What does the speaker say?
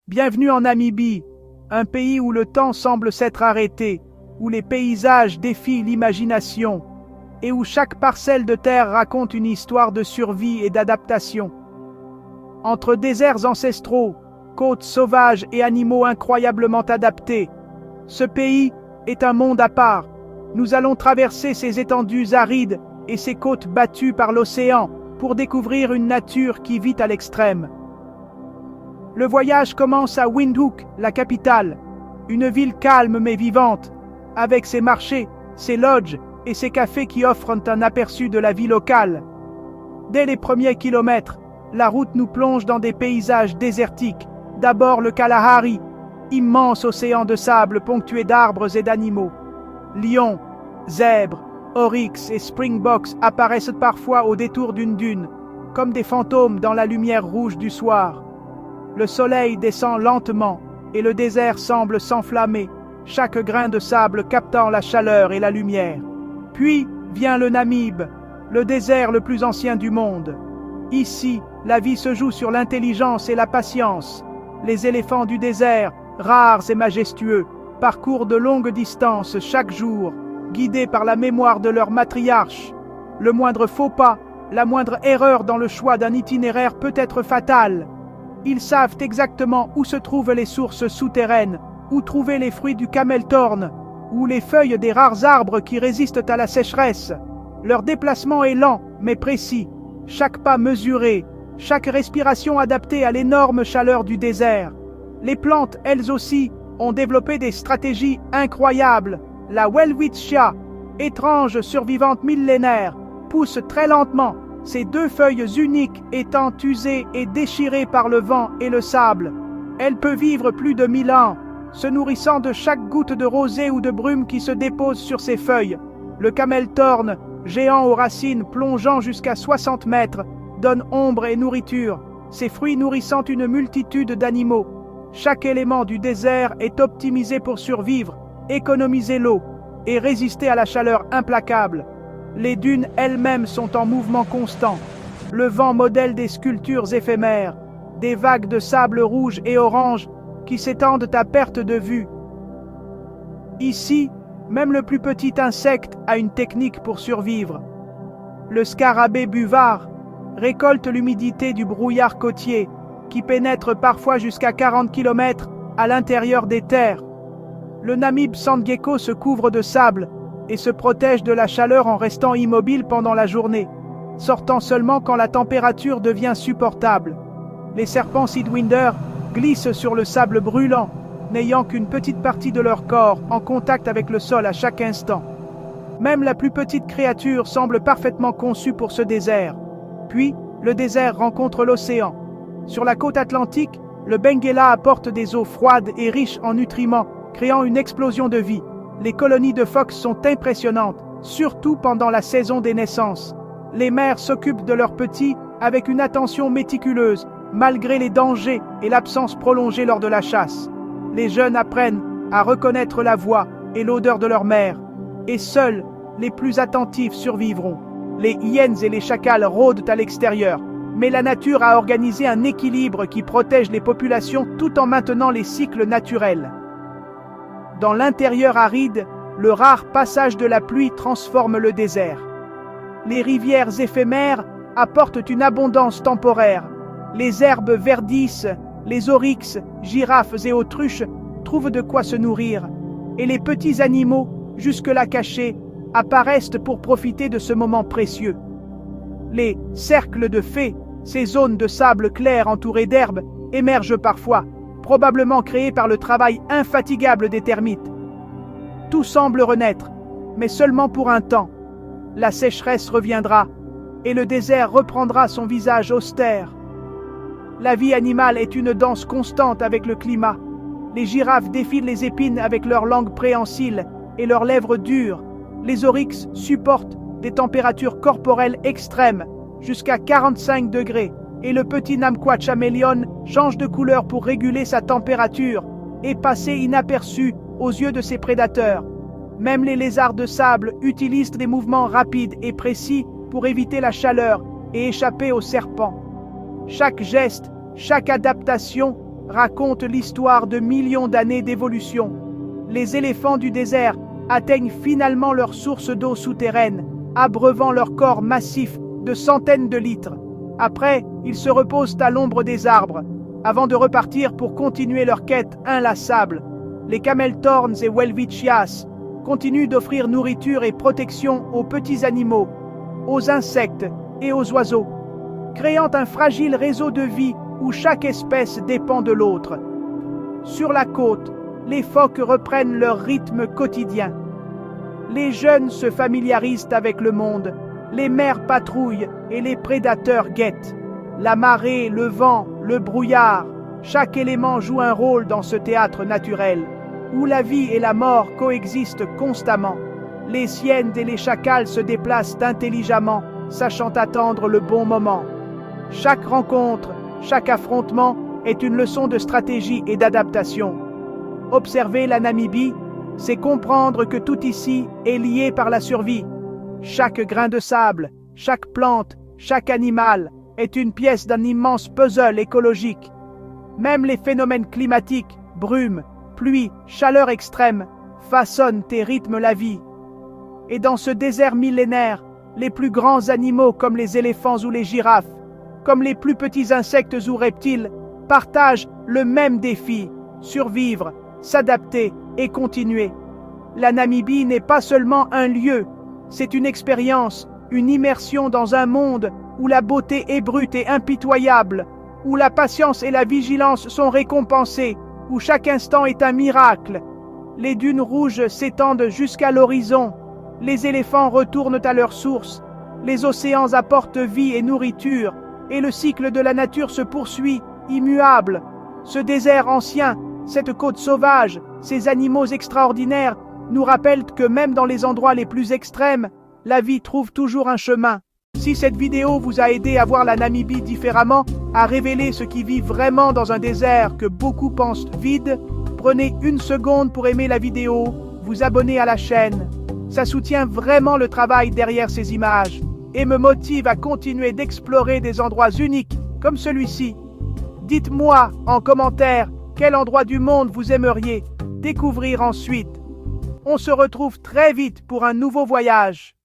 Bienvenue en Namibie, un pays où le temps semble s'être arrêté, où les paysages défient l'imagination et où chaque parcelle de terre raconte une histoire de survie et d'adaptation. Entre déserts ancestraux, côtes sauvages et animaux incroyablement adaptés, ce pays est un monde à part. Nous allons traverser ces étendues arides et ces côtes battues par l'océan pour découvrir une nature qui vit à l'extrême. Le voyage commence à Windhoek, la capitale, une ville calme mais vivante, avec ses marchés, ses lodges et ses cafés qui offrent un aperçu de la vie locale. Dès les premiers kilomètres, la route nous plonge dans des paysages désertiques. D'abord le Kalahari, immense océan de sable ponctué d'arbres et d'animaux. Lions, zèbres, oryx et springboks apparaissent parfois au détour d'une dune, comme des fantômes dans la lumière rouge du soir. Le soleil descend lentement et le désert semble s'enflammer, chaque grain de sable captant la chaleur et la lumière. Puis vient le Namib, le désert le plus ancien du monde. Ici, la vie se joue sur l'intelligence et la patience. Les éléphants du désert, rares et majestueux, parcourent de longues distances chaque jour, guidés par la mémoire de leur matriarche. Le moindre faux pas, la moindre erreur dans le choix d'un itinéraire peut être fatale. Ils savent exactement où se trouvent les sources souterraines, où trouver les fruits du camelthorn, ou les feuilles des rares arbres qui résistent à la sécheresse. Leur déplacement est lent, mais précis, chaque pas mesuré, chaque respiration adaptée à l'énorme chaleur du désert. Les plantes, elles aussi, ont développé des stratégies incroyables. La welwitschia, étrange survivante millénaire, pousse très lentement, ses deux feuilles uniques étant usées et déchirées par le vent et le sable. Elle peut vivre plus de 1000 ans, se nourrissant de chaque goutte de rosée ou de brume qui se dépose sur ses feuilles. Le camelthorn, géant aux racines plongeant jusqu'à 60 mètres, donne ombre et nourriture, ses fruits nourrissant une multitude d'animaux. Chaque élément du désert est optimisé pour survivre, économiser l'eau et résister à la chaleur implacable. Les dunes elles-mêmes sont en mouvement constant. Le vent modèle des sculptures éphémères, des vagues de sable rouge et orange qui s'étendent à perte de vue. Ici, même le plus petit insecte a une technique pour survivre. Le scarabée buvard récolte l'humidité du brouillard côtier qui pénètre parfois jusqu'à 40 km à l'intérieur des terres. Le Namib sandgecko se couvre de sable et se protège de la chaleur en restant immobile pendant la journée, sortant seulement quand la température devient supportable. Les serpents sidewinder glissent sur le sable brûlant, n'ayant qu'une petite partie de leur corps en contact avec le sol à chaque instant. Même la plus petite créature semble parfaitement conçue pour ce désert. Puis, le désert rencontre l'océan. Sur la côte atlantique, le Benguela apporte des eaux froides et riches en nutriments, créant une explosion de vie. Les colonies de phoques sont impressionnantes, surtout pendant la saison des naissances. Les mères s'occupent de leurs petits avec une attention méticuleuse, malgré les dangers et l'absence prolongée lors de la chasse. Les jeunes apprennent à reconnaître la voix et l'odeur de leur mère, et seuls les plus attentifs survivront. Les hyènes et les chacals rôdent à l'extérieur, mais la nature a organisé un équilibre qui protège les populations tout en maintenant les cycles naturels. Dans l'intérieur aride, le rare passage de la pluie transforme le désert. Les rivières éphémères apportent une abondance temporaire. Les herbes verdissent, les oryx, girafes et autruches trouvent de quoi se nourrir, et les petits animaux, jusque-là cachés, apparaissent pour profiter de ce moment précieux. Les cercles de fées, ces zones de sable clair entourées d'herbes, émergent parfois, probablement créées par le travail infatigable des termites. Tout semble renaître, mais seulement pour un temps. La sécheresse reviendra, et le désert reprendra son visage austère. La vie animale est une danse constante avec le climat. Les girafes défilent les épines avec leurs langues préhensiles et leurs lèvres dures. Les oryx supportent des températures corporelles extrêmes, jusqu'à 45 degrés, et le petit Namquat Chameleon change de couleur pour réguler sa température et passer inaperçu aux yeux de ses prédateurs. Même les lézards de sable utilisent des mouvements rapides et précis pour éviter la chaleur et échapper aux serpents. Chaque geste, chaque adaptation raconte l'histoire de millions d'années d'évolution. Les éléphants du désert atteignent finalement leur source d'eau souterraine, abreuvant leur corps massif de centaines de litres. Après, ils se reposent à l'ombre des arbres, avant de repartir pour continuer leur quête inlassable. Les camel thorns et welwitchias continuent d'offrir nourriture et protection aux petits animaux, aux insectes et aux oiseaux, créant un fragile réseau de vie où chaque espèce dépend de l'autre. Sur la côte, les phoques reprennent leur rythme quotidien. Les jeunes se familiarisent avec le monde, les mères patrouillent et les prédateurs guettent. La marée, le vent, le brouillard, chaque élément joue un rôle dans ce théâtre naturel, où la vie et la mort coexistent constamment. Les hyènes et les chacals se déplacent intelligemment, sachant attendre le bon moment. Chaque rencontre, chaque affrontement est une leçon de stratégie et d'adaptation. Observer la Namibie, c'est comprendre que tout ici est lié par la survie. Chaque grain de sable, chaque plante, chaque animal est une pièce d'un immense puzzle écologique. Même les phénomènes climatiques, brumes, pluie, chaleur extrême, façonnent et rythment la vie. Et dans ce désert millénaire, les plus grands animaux comme les éléphants ou les girafes, comme les plus petits insectes ou reptiles, partagent le même défi, survivre, s'adapter et continuer. La Namibie n'est pas seulement un lieu, c'est une expérience, une immersion dans un monde où la beauté est brute et impitoyable, où la patience et la vigilance sont récompensées, où chaque instant est un miracle. Les dunes rouges s'étendent jusqu'à l'horizon, les éléphants retournent à leur source, les océans apportent vie et nourriture, et le cycle de la nature se poursuit, immuable. Ce désert ancien, cette côte sauvage, ces animaux extraordinaires nous rappellent que même dans les endroits les plus extrêmes, la vie trouve toujours un chemin. Si cette vidéo vous a aidé à voir la Namibie différemment, à révéler ce qui vit vraiment dans un désert que beaucoup pensent vide, prenez une seconde pour aimer la vidéo, vous abonner à la chaîne. Ça soutient vraiment le travail derrière ces images et me motive à continuer d'explorer des endroits uniques comme celui-ci. Dites-moi en commentaire quel endroit du monde vous aimeriez découvrir ensuite. On se retrouve très vite pour un nouveau voyage.